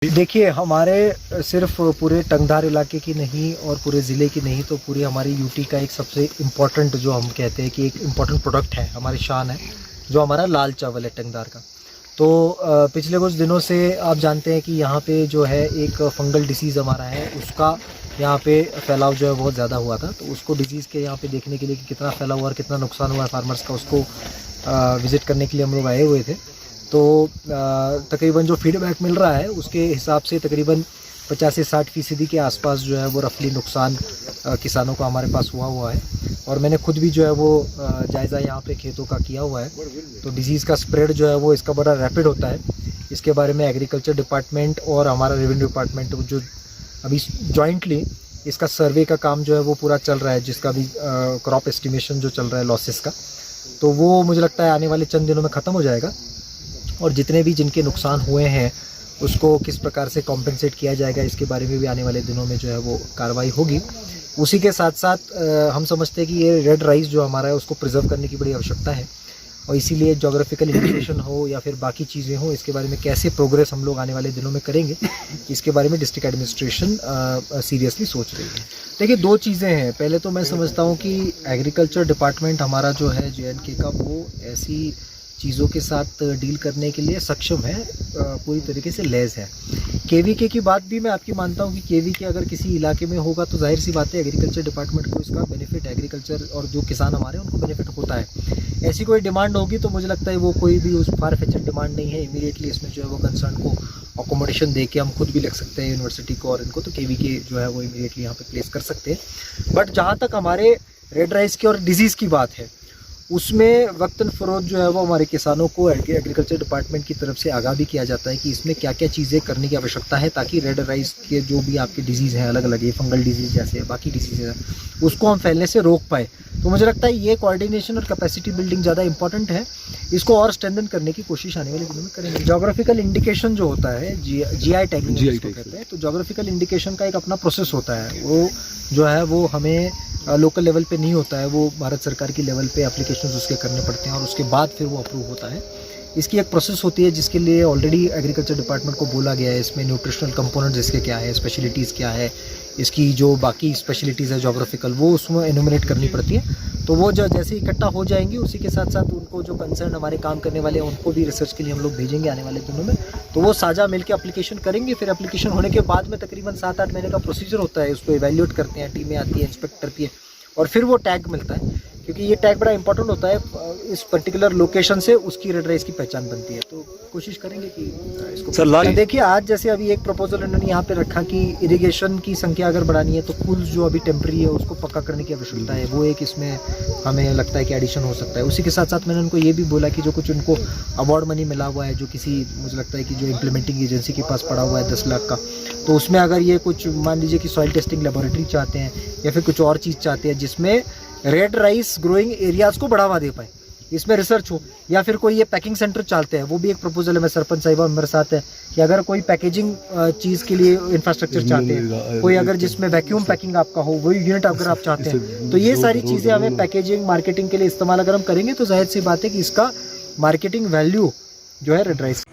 देखिए, हमारे सिर्फ पूरे टंगधार इलाके की नहीं और पूरे ज़िले की नहीं, तो पूरी हमारी यूटी का एक सबसे इम्पोर्टेंट, जो हम कहते हैं कि एक इम्पोर्टेंट प्रोडक्ट है, हमारी शान है, जो हमारा लाल चावल है टंगधार का। तो पिछले कुछ दिनों से आप जानते हैं कि यहाँ पे जो है एक फंगल डिसीज़ हमारा है, उसका यहाँ पे फैलाव जो है बहुत ज़्यादा हुआ था। तो उसको डिसीज़ के यहाँ पे देखने के लिए कि कितना फैला हुआ और कितना नुकसान हुआ है फार्मर्स का, उसको विज़िट करने के लिए हम लोग आए हुए थे। तो तकरीबन जो फीडबैक मिल रहा है उसके हिसाब से तकरीबन 50 से 60% के आसपास जो है वो रफली नुकसान किसानों का हमारे पास हुआ है। और मैंने खुद भी जो है वो जायज़ा यहाँ पे खेतों का किया हुआ है। तो डिज़ीज़ का स्प्रेड जो है वो इसका बड़ा रैपिड होता है। इसके बारे में एग्रीकल्चर डिपार्टमेंट और हमारा रेवेन्यू डिपार्टमेंट जो अभी जॉइंटली इसका सर्वे का काम जो है वो पूरा चल रहा है, जिसका भी क्रॉप एस्टिमेशन जो चल रहा है लॉसेस का, तो वो मुझे लगता है आने वाले चंद दिनों में ख़त्म हो जाएगा। और जितने भी जिनके नुकसान हुए हैं उसको किस प्रकार से कॉम्पेंसेट किया जाएगा, इसके बारे में भी आने वाले दिनों में जो है वो कार्रवाई होगी। उसी के साथ साथ हम समझते हैं कि ये रेड राइस जो हमारा है उसको प्रिजर्व करने की बड़ी आवश्यकता है, और इसीलिए जोग्राफिकल इंडिकेशन हो या फिर बाकी चीज़ें हो, इसके बारे में कैसे प्रोग्रेस हम लोग आने वाले दिनों में करेंगे, इसके बारे में डिस्ट्रिक्ट एडमिनिस्ट्रेशन सीरियसली सोच रही है। देखिए, दो चीज़ें हैं। पहले तो मैं समझता हूँ कि एग्रीकल्चर डिपार्टमेंट हमारा जो है JNK का, वो ऐसी चीज़ों के साथ डील करने के लिए सक्षम है, पूरी तरीके से लैस है। KVK की बात भी मैं आपकी मानता हूँ कि KVK अगर किसी इलाके में होगा तो जाहिर सी बात है एग्रीकल्चर डिपार्टमेंट को इसका बेनिफिट, एग्रीकल्चर और जो किसान हमारे उनको बेनिफिट होता है। ऐसी कोई डिमांड होगी तो मुझे लगता है वो कोई भी उस फार फेचड डिमांड नहीं है। इमीडिएटली इसमें जो है वो कंसर्न को अकोमोडेशन दे के हम खुद भी लिख सकते हैं यूनिवर्सिटी को और इनको, तो KVK जो है वो इमीडिएटली यहाँ पे प्लेस कर सकते हैं। बट जहाँ तक हमारे रेड राइस की और डिजीज़ की बात है, उसमें वक्तन फ़रोज़ जो है वो हमारे किसानों को एग्रीकल्चर डिपार्टमेंट की तरफ से आगाह भी किया जाता है कि इसमें क्या क्या चीज़ें करने की आवश्यकता है, ताकि रेड राइस के जो भी आपके डिजीज़ हैं, अलग अलग ये फंगल डिजीज़ जैसे बाकी डिजीज़ हैं, उसको हम फैलने से रोक पाए। तो मुझे लगता है ये कोऑर्डिनेशन और कैपेसिटी बिल्डिंग ज़्यादा इंपॉर्टेंट है। इसको और स्ट्रेंथन करने की कोशिश आने वाले दिनों में करेंगे। जोग्राफिकल इंडिकेशन जो होता है, GI टैगिंग जिसको कहते हैं, तो जोग्राफिकल इंडिकेशन का एक अपना प्रोसेस होता है। वो जो है वो हमें लोकल लेवल पे नहीं होता है, वो भारत सरकार की लेवल पे एप्लीकेशंस उसके करने पड़ते हैं और उसके बाद फिर वो अप्रूव होता है। इसकी एक प्रोसेस होती है जिसके लिए ऑलरेडी एग्रीकल्चर डिपार्टमेंट को बोला गया है। इसमें न्यूट्रिशनल कंपोनेंट्स इसके क्या है, स्पेशलिटीज़ क्या है, इसकी जो बाकी स्पेशलिटीज़ है जोग्राफिकल, वो उसमें एनुमरेट करनी पड़ती है। तो वो जो जैसे इकट्ठा हो जाएंगी, उसी के साथ साथ उनको जो कंसर्न हमारे काम करने वाले हैं उनको भी रिसर्च के लिए हम लोग भेजेंगे आने वाले दिनों में। तो वो साझा मिलकर एप्लीकेशन करेंगे। फिर एप्लीकेशन होने के बाद में तकरीबन 7-8 महीने का प्रोसीजर होता है। उसको इवैल्यूएट करते हैं, टीमें आती है, इंस्पेक्ट करती है, और फिर वो टैग मिलता है, क्योंकि ये टैग बड़ा इंपॉर्टेंट होता है। इस पर्टिकुलर लोकेशन से उसकी रेड राइस की पहचान बनती है। तो कोशिश करेंगे कि इसको सर लाल। देखिए, आज जैसे अभी एक प्रपोजल इन्होंने यहाँ पे रखा कि इरिगेशन की संख्या अगर बढ़ानी है तो पुल्स जो अभी टेम्पररी है उसको पक्का करने की आवश्यकता है। वो एक इसमें हमें लगता है कि एडिशन हो सकता है। उसी के साथ साथ मैंने उनको ये भी बोला कि जो कुछ उनको अवार्ड मनी मिला हुआ है, जो किसी मुझे लगता है कि जो इम्प्लीमेंटिंग एजेंसी के पास पड़ा हुआ है 10 लाख का, तो उसमें अगर ये कुछ मान लीजिए कि सॉइल टेस्टिंग लेबोरेटरी चाहते हैं या फिर कुछ और चीज़ चाहते हैं जिसमें रेड राइस ग्रोइंग एरियाज़ को बढ़ावा दे पाए, इसमें रिसर्च हो, या फिर कोई ये पैकिंग सेंटर चाहते हैं, वो भी एक प्रपोजल है। मैं सरपंच साहिबा मेरे साथ है कि अगर कोई पैकेजिंग चीज़ के लिए इंफ्रास्ट्रक्चर चाहते हैं, कोई अगर जिसमें वैक्यूम पैकिंग आपका हो, वही यूनिट अगर आप चाहते हैं, तो ये सारी चीज़ें हमें पैकेजिंग मार्केटिंग के लिए इस्तेमाल अगर हम करेंगे तो जाहिर सी बात है कि इसका मार्केटिंग वैल्यू जो है रेड राइस